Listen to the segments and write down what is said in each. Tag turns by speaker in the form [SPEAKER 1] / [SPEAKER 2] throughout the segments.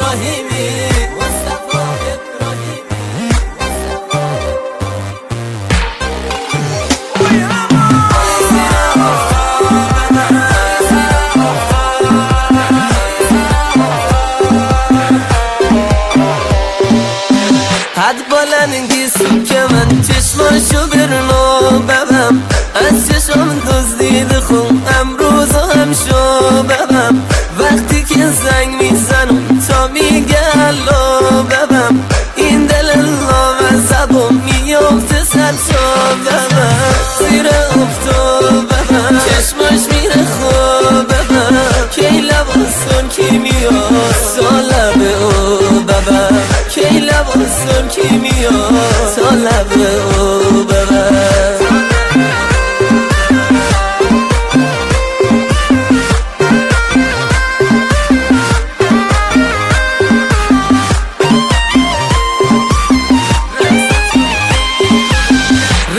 [SPEAKER 1] ابراهیمی مصطفی ابراهیمی حد بلندگیست که من چشماشو برنو ببم، از چشم دزدید خون امروز هم شو ببم، وقتی که زنگ میزنم تا میگه الو ببم، این دل لامصبم میفته سرشو ببم، زیر افتو ببم چشماش میره خوب ببم، کی لباسم کی میاد تا لب او ببم، کی لباسم کی میاد تا لب او ببم.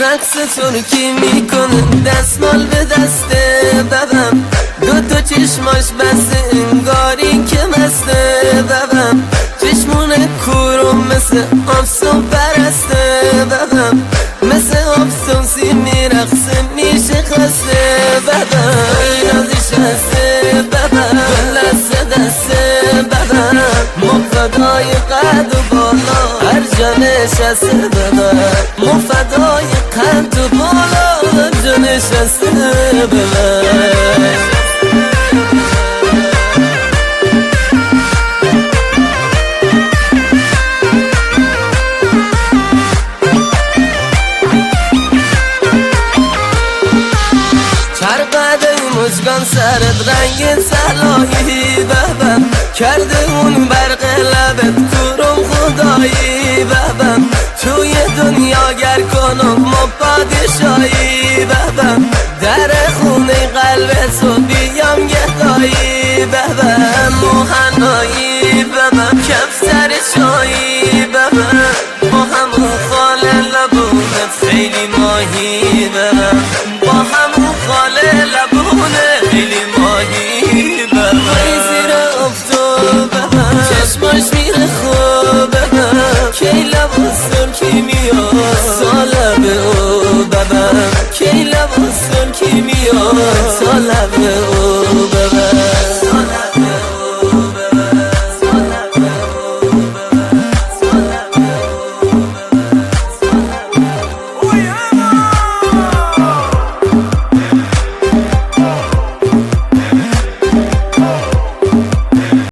[SPEAKER 1] رقص ترکی میکنه دستمال به دسته ببم، دو چشماش بسته انگاری که مسته ببم، چشمونه کورم مثل آفسون پرسته ببم، مثل آفسون سی میرقصه میشه خسته ببم، اینازیش هسته ببم لسه دسته ببم، مفدای قد و بالا هر جا نشسته ببم، مفدای قد و بالا هر جا نشسته ببم. مژگان سرت رنگ طلایی ببم، کرده اون برق لبت کورم خدایی ببم، توی دنیا گر کنم ما پادشاهی ببم، در خونه قلبتو بیام گدایی ببم، موهنایی ببم